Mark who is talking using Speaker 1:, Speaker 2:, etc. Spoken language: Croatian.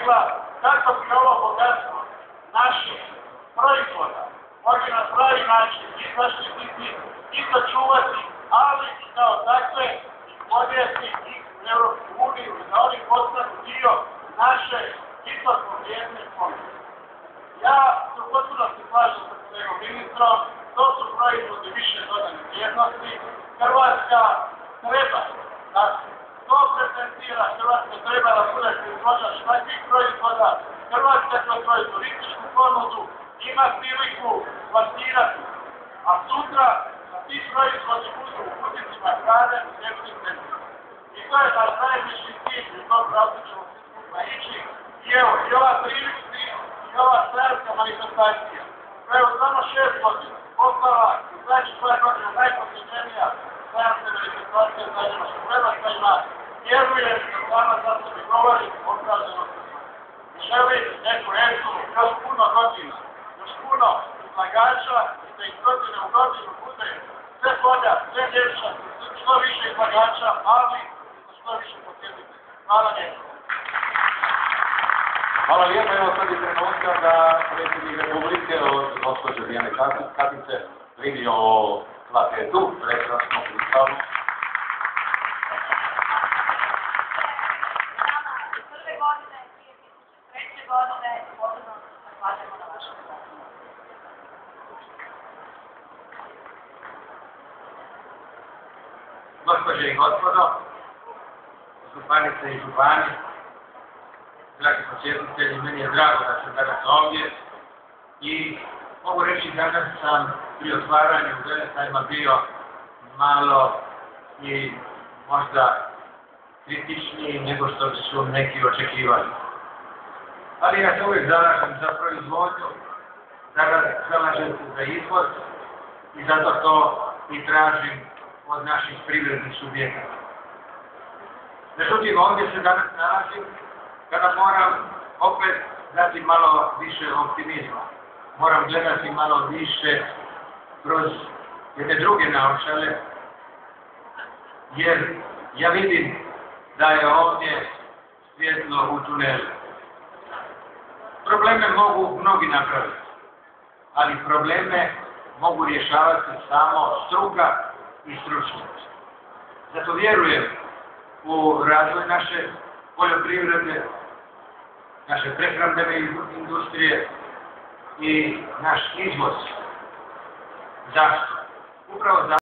Speaker 1: rekla kako bi ovo bogatstvo naših proizvoda mogli na pravi način i zaštititi i sačuvati, ali i kao takve odvesti ih u Europsku uniju i da oni postanu dio naše visoko vrijedne ponude. Ja se u potpunosti slažem sa kolegom ministrom, to su proizvodi više dodane vrijednosti. Hrvatska treba da to prezentira, Hrvatska treba da bude proizvođač takvih proizvoda, Hrvatska kroz svoju turističku ponudu ima priliku plasirati, a sutra da ti proizvodi budu u kućicima hrane u zemljim zemljima. I to je naš najviši cilj i u tom pravcu ćemo svi skupa ići. I evo, i ova prilici, i ova stajarska manifestacija, koja je u samo 6 godina postala u zadnjih 2 godina najposjećenija stajarska manifestacija zajedno što Hrvatska ima, vjerujem da sama za sebi govori opravdanosti. Želim neku etu još puno godina, još puno izlagača i da iz godine u godinu bude sve bolja, sve ljepša, što više izlagača, ali i što više posjetitelja. Hvala lijepo.
Speaker 2: Hvala lijepo, evo sad je trenutka da predsjednik Republike od gospođe Dijane Katice primi o plaketu, prekrasno kristalno.
Speaker 3: Prve godine, 2003. godine, posebno zahvaljamo na vašem radu.
Speaker 4: Gospođe i gospodo, županice i župani, dragi posjetitelji, meni je drago da sam danas ovdje i mogu reći danas sam pri otvaranju Velesajma bio malo i možda kritičniji nego što su neki očekivali. Ali ja se uvijek zalažem za proizvodnju, zalažem se za izvoz i zato to i tražim od naših privrednih subjekata. Međutim, ovdje se danas nalazim kada moram opet dati malo više optimizma. Moram gledati malo više kroz jedne druge naočale, jer ja vidim da je ovdje svjetlo u tunelu. Probleme mogu mnogi napraviti, ali probleme mogu rješavati samo struka i stručnost. Zato vjerujem u razvoj naše poljoprivrede, naše prehrambene industrije i naš izvoz. Zašto? Upravo zato